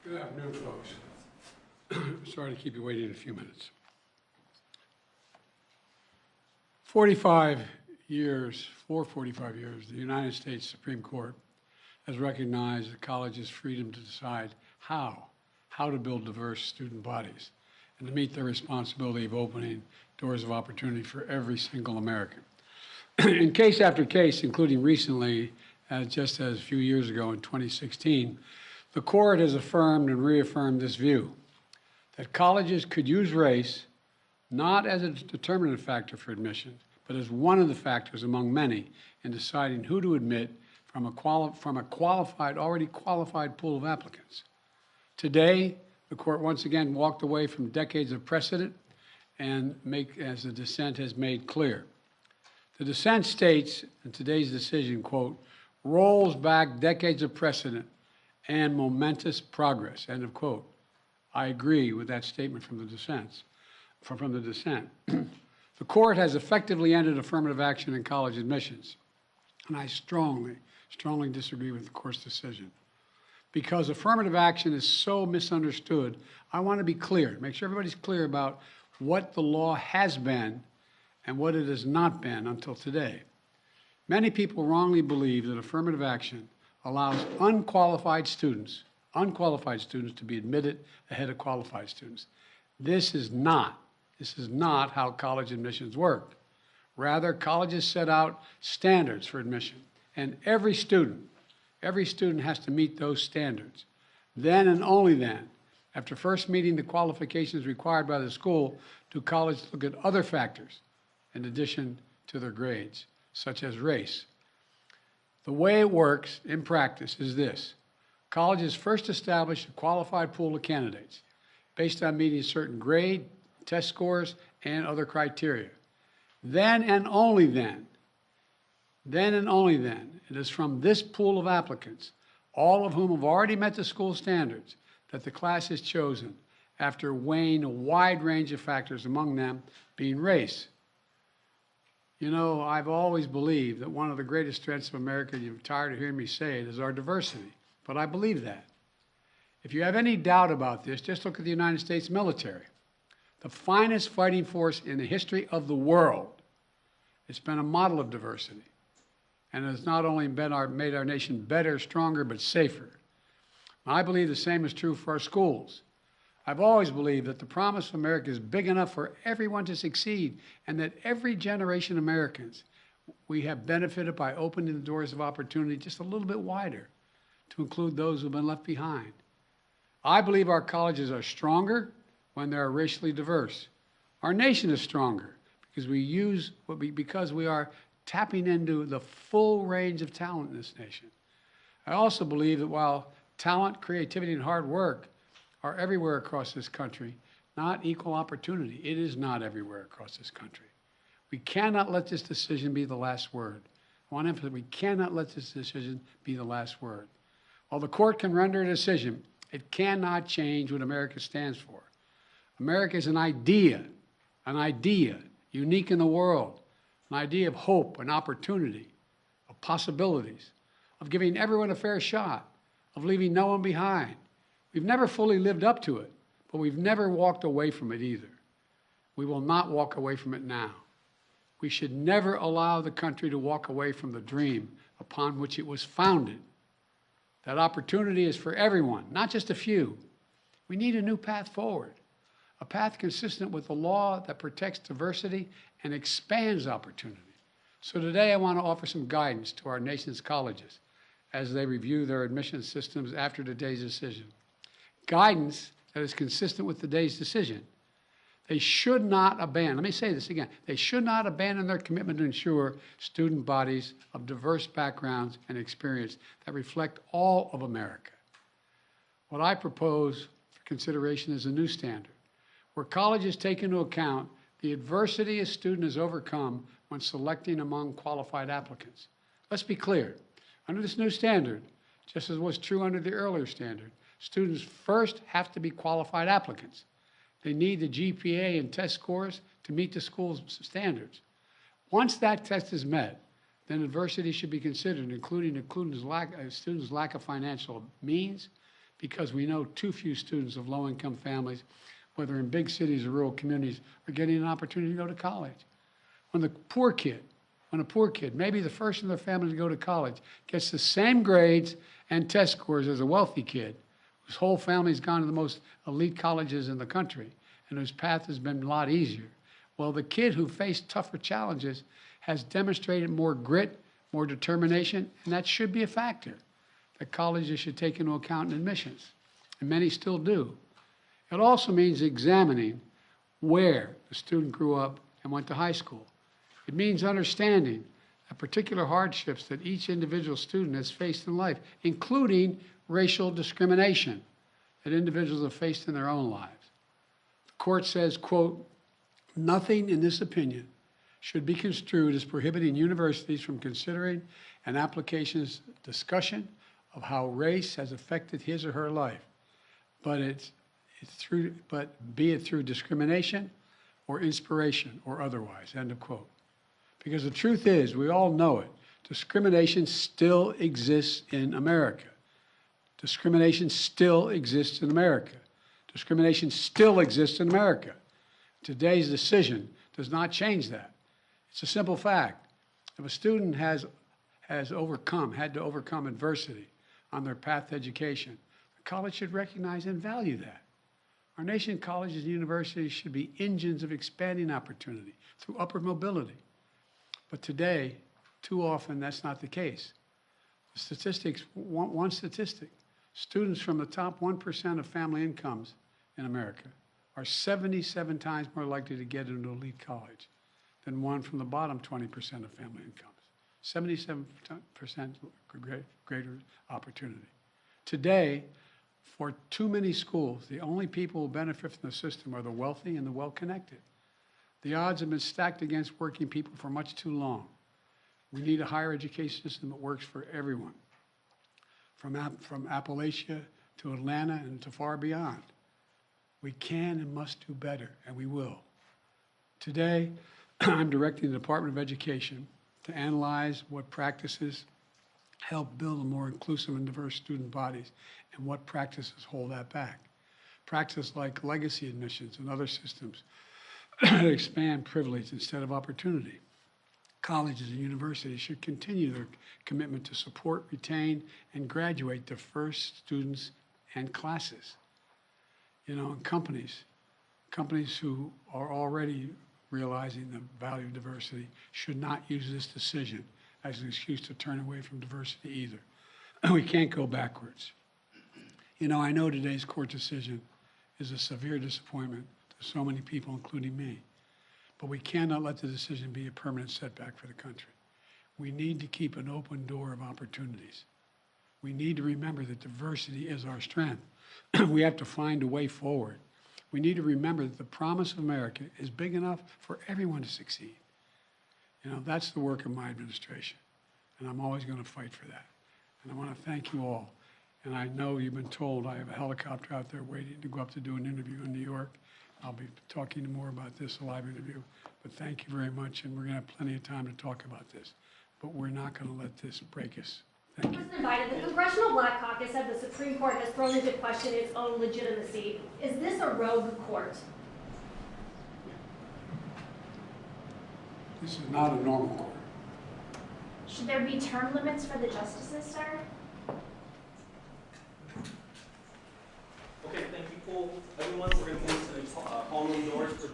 Good afternoon, folks. Sorry to keep you waiting a few minutes. 45 years, the United States Supreme Court has recognized the college's freedom to decide how to build diverse student bodies and to meet their responsibility of opening doors of opportunity for every single American. In case after case, including recently, just as a few years ago in 2016, the court has affirmed and reaffirmed this view, that colleges could use race not as a determinative factor for admission, but as one of the factors among many in deciding who to admit from a already qualified pool of applicants. Today, the court once again walked away from decades of precedent and as the dissent has made clear. The dissent states in today's decision, quote, rolls back decades of precedent and momentous progress, end of quote. I agree with that statement from the dissent. The court has effectively ended affirmative action in college admissions, and I strongly disagree with the court's decision. Because affirmative action is so misunderstood, I want to be clear, make sure everybody's clear about what the law has been and what it has not been until today. Many people wrongly believe that affirmative action allows unqualified students to be admitted ahead of qualified students. This is not how college admissions work. Rather, colleges set out standards for admission, and every student has to meet those standards. Then and only then, after first meeting the qualifications required by the school, do colleges look at other factors in addition to their grades, such as race. The way it works in practice is this. Colleges first establish a qualified pool of candidates based on meeting certain grade, test scores, and other criteria. Then and only then, it is from this pool of applicants, all of whom have already met the school standards, that the class is chosen after weighing a wide range of factors, among them being race. You know, I've always believed that one of the greatest strengths of America, you're tired of hearing me say it, is our diversity. But I believe that. If you have any doubt about this, just look at the United States military. The finest fighting force in the history of the world. It's been a model of diversity. And has not only made our nation better, stronger, but safer. I believe the same is true for our schools. I've always believed that the promise of America is big enough for everyone to succeed, and that every generation of Americans, we have benefited by opening the doors of opportunity just a little bit wider to include those who've been left behind. I believe our colleges are stronger when they're racially diverse. Our nation is stronger because we are tapping into the full range of talent in this nation. I also believe that while talent, creativity, and hard work are everywhere across this country, not equal opportunity. It is not everywhere across this country. We cannot let this decision be the last word. I want to emphasize, we cannot let this decision be the last word. While the court can render a decision, it cannot change what America stands for. America is an idea unique in the world, an idea of hope and opportunity, of possibilities, of giving everyone a fair shot, of leaving no one behind. We've never fully lived up to it, but we've never walked away from it either. We will not walk away from it now. We should never allow the country to walk away from the dream upon which it was founded. That opportunity is for everyone, not just a few. We need a new path forward, a path consistent with the law that protects diversity and expands opportunity. So today I want to offer some guidance to our nation's colleges as they review their admission systems after today's decision. Guidance that is consistent with today's decision. They should not abandon, let me say this again, they should not abandon their commitment to ensure student bodies of diverse backgrounds and experience that reflect all of America. What I propose for consideration is a new standard, where colleges take into account the adversity a student has overcome when selecting among qualified applicants. Let's be clear, under this new standard, just as was true under the earlier standard, students first have to be qualified applicants. They need the GPA and test scores to meet the school's standards. Once that test is met, then adversity should be considered, including students' lack of financial means, because we know too few students of low-income families, whether in big cities or rural communities, are getting an opportunity to go to college. When a poor kid, maybe the first in their family to go to college, gets the same grades and test scores as a wealthy kid, whose whole family's gone to the most elite colleges in the country, and whose path has been a lot easier. Well, the kid who faced tougher challenges has demonstrated more grit, more determination, and that should be a factor that colleges should take into account in admissions, and many still do. It also means examining where the student grew up and went to high school. It means understanding the particular hardships that each individual student has faced in life, including racial discrimination that individuals have faced in their own lives. The court says, quote, "Nothing in this opinion should be construed as prohibiting universities from considering an application's discussion of how race has affected his or her life, but be it through discrimination or inspiration or otherwise," end of quote. Because the truth is, we all know it, discrimination still exists in America. Discrimination still exists in America. Discrimination still exists in America. Today's decision does not change that. It's a simple fact. If a student had to overcome adversity on their path to education, the college should recognize and value that. Our nation's colleges and universities should be engines of expanding opportunity through upward mobility. But today, too often, that's not the case. The statistics, one statistic, students from the top 1% of family incomes in America are 77 times more likely to get into elite college than one from the bottom 20% of family incomes. 77% greater opportunity. Today, for too many schools, the only people who benefit from the system are the wealthy and the well-connected. The odds have been stacked against working people for much too long. We need a higher education system that works for everyone, from Appalachia to Atlanta and to far beyond. We can and must do better, and we will. Today, I'm directing the Department of Education to analyze what practices help build a more inclusive and diverse student bodies and what practices hold that back. Practices like legacy admissions and other systems that expand privilege instead of opportunity. Colleges and universities should continue their commitment to support, retain, and graduate diverse students and classes. You know, and companies who are already realizing the value of diversity should not use this decision as an excuse to turn away from diversity either. We can't go backwards. You know, I know today's court decision is a severe disappointment to so many people, including me. But we cannot let the decision be a permanent setback for the country. We need to keep an open door of opportunities. We need to remember that diversity is our strength. We have to find a way forward. We need to remember that the promise of America is big enough for everyone to succeed. You know, that's the work of my administration, and I'm always going to fight for that. And I want to thank you all. And I know you've been told I have a helicopter out there waiting to go up to do an interview in New York. I'll be talking more about this, a live interview. But thank you very much, and we're going to have plenty of time to talk about this. But we're not going to let this break us. Thank you. President Biden, the Congressional Black Caucus said the Supreme Court has thrown into question its own legitimacy. Is this a rogue court? This is not a normal court. Should there be term limits for the justices, sir? Okay, thank you, everyone. We're going to move to the call room doors.